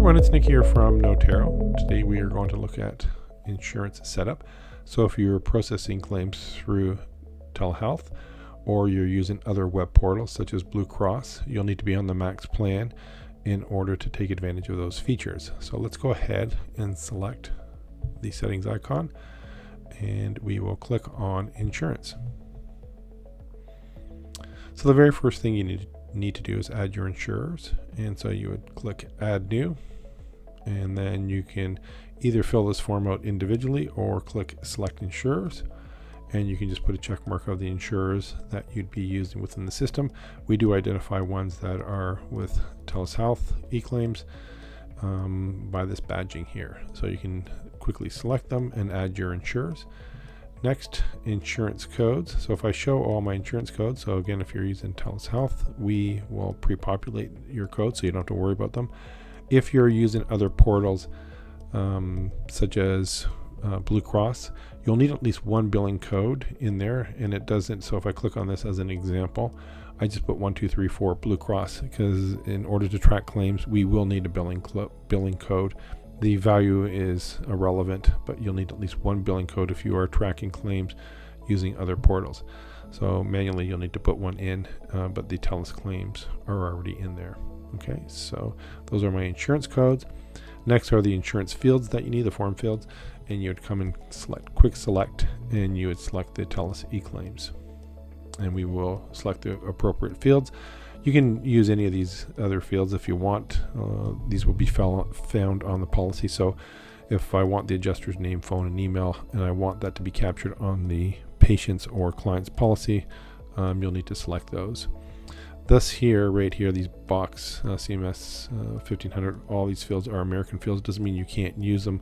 everyone, it's Nick here from Noterro. Today we are going to look at insurance setup. So if you're processing claims through telehealth or you're using other web portals such as Blue Cross, you'll need to be on the max plan in order to take advantage of those features. So let's go ahead and select the settings icon and we will click on insurance. So the very first thing you need to do is add your insurers, and so you would click add new, and then you can either fill this form out individually or click select insurers, and you can just put a check mark of the insurers that you'd be using within the system. We do identify ones that are with TELUS Health eClaims by this badging here, so you can quickly select them and add your insurers. Next, insurance codes. So if I show all my insurance codes, so again, if you're using TELUS Health, we will pre-populate your codes so you don't have to worry about them. If you're using other portals such as Blue Cross, you'll need at least one billing code in there, and it doesn't. So if I click on this as an example, I just put 1234 Blue Cross, because in order to track claims, we will need a billing code. The value is irrelevant, but you'll need at least one billing code if you are tracking claims using other portals. So manually you'll need to put one in, but the TELUS claims are already in there. Okay, so those are my insurance codes. Next are the insurance fields that you need, the form fields, and you would come and select quick select, and you would select the TELUS eClaims, and we will select the appropriate fields. You can use any of these other fields if you want. These will be found on the policy. So if I want the adjuster's name, phone, and email, and I want that to be captured on the patient's or client's policy, you'll need to select those. Thus here, right here, these box CMS 1500, all these fields are American fields. It doesn't mean you can't use them,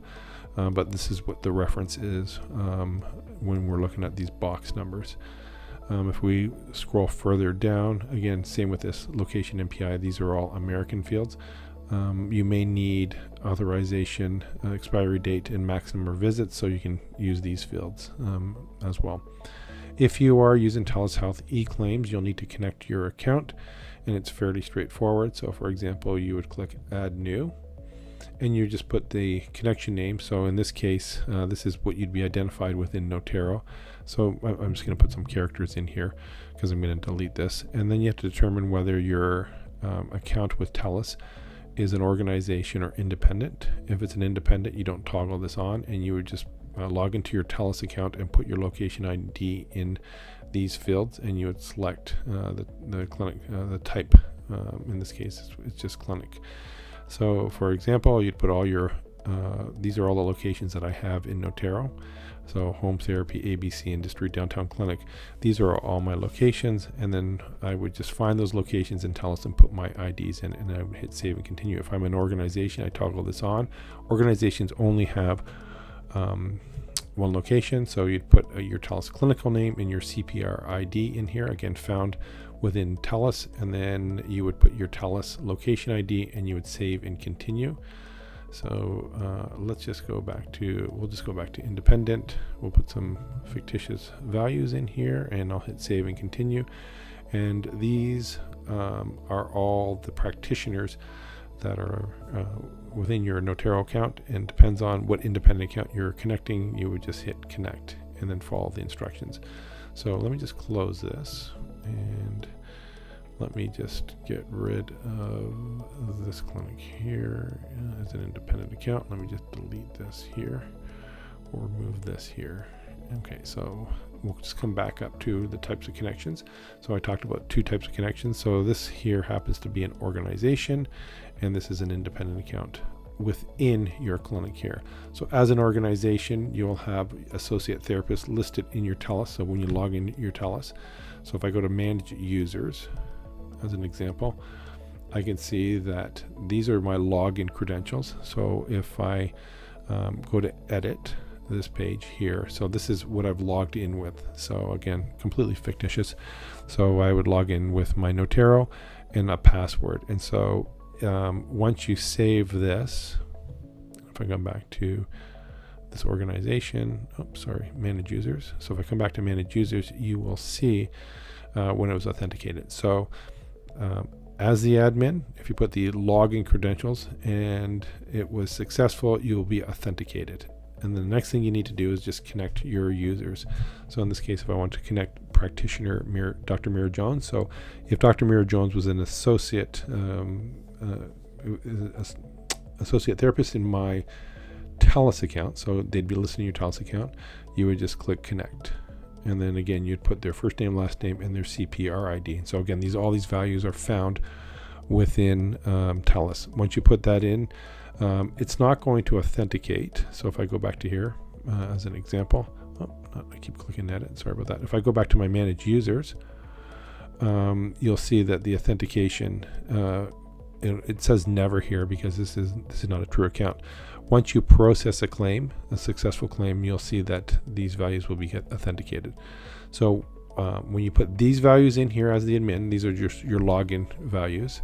but this is what the reference is when we're looking at these box numbers. If we scroll further down, again, same with this location MPI, these are all American fields. You may need authorization, expiry date, and maximum visits, so you can use these fields as well. If you are using TELUS Health eClaims, you'll need to connect your account, and it's fairly straightforward. So for example, you would click add new, and you just put the connection name. So in this case, this is what you'd be identified with in Noterro. So I'm just going to put some characters in here because I'm going to delete this. And then you have to determine whether your account with TELUS is an organization or independent. If it's an independent, you don't toggle this on, and you would just log into your TELUS account and put your location ID in these fields, and you would select the clinic, the type. In this case, it's just clinic. So for example, you'd put all your, these are all the locations that I have in Noterro. So home therapy, ABC, industry, downtown clinic. These are all my locations, and then I would just find those locations in TELUS and put my IDs in, and I would hit save and continue. If I'm an organization, I toggle this on. Organizations only have one location, so you'd put your TELUS clinical name and your CPR ID in here, again found within TELUS, and then you would put your TELUS location ID and you would save and continue. So let's just go back to, we'll just go back to independent. We'll put some fictitious values in here, and I'll hit save and continue. And these are all the practitioners that are within your Noterro account, and depends on what independent account you're connecting, you would just hit connect and then follow the instructions. So let me just close this, and let me just get rid of this clinic here as an independent account. Let me just delete this here or remove this here. Okay, so we'll just come back up to the types of connections. So I talked about two types of connections. So this here happens to be an organization, and this is an independent account within your clinic here. So as an organization, you'll have associate therapists listed in your TELUS. So when you log in your TELUS, so if I go to manage users, as an example, I can see that these are my login credentials. So if I go to edit this page here, so this is what I've logged in with. So again, completely fictitious. So I would log in with my Noterro and a password. And so once you save this, if I come back to this organization, manage users. So if I come back to manage users, you will see when it was authenticated. So as the admin, if you put the login credentials and it was successful, you will be authenticated. And then the next thing you need to do is just connect your users. So in this case, if I want to connect practitioner Dr. Mira Jones, so if Dr. Mira Jones was an associate therapist in my TELUS account, so they'd be listening to your TELUS account, you would just click connect. And then again, you'd put their first name, last name, and their CPR ID. And so again, all these values are found within TELUS. Once you put that in, it's not going to authenticate. So if I go back to here as an example, I keep clicking edit, sorry about that. If I go back to my manage users, you'll see that the authentication, it says never here because this is not a true account. Once you process a successful claim, you'll see that these values will be authenticated. So when you put these values in here as the admin, these are just your login values.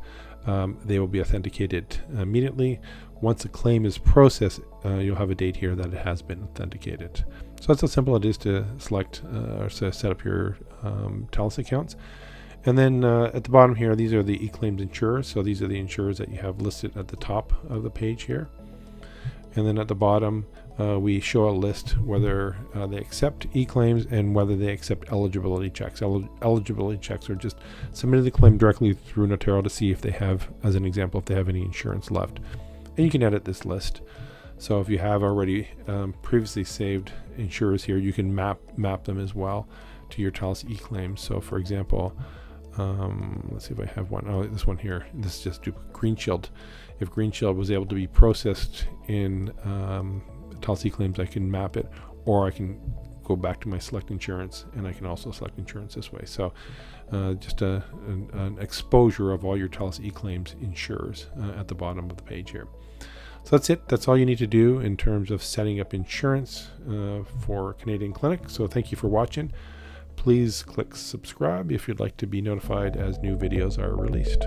They will be authenticated immediately. Once a claim is processed, you'll have a date here that it has been authenticated. So that's how simple it is to select or to set up your TELUS accounts. And then at the bottom here, these are the eClaims insurers. So these are the insurers that you have listed at the top of the page here. And then at the bottom, we show a list whether they accept eClaims and whether they accept eligibility checks. Eligibility checks are just submitting the claim directly through Noterro to see if they have, as an example, if they have any insurance left. And you can edit this list. So if you have already previously saved insurers here, you can map them as well to your TELUS eClaims. So for example, let's see if I have one. Oh, this one here. This is just Green Shield. If Green Shield was able to be processed in TELUS eClaims, I can map it, or I can go back to my select insurance, and I can also select insurance this way. So just an exposure of all your TELUS eClaims insurers at the bottom of the page here. So that's it. That's all you need to do in terms of setting up insurance for Canadian Clinic. So thank you for watching. Please click subscribe if you'd like to be notified as new videos are released.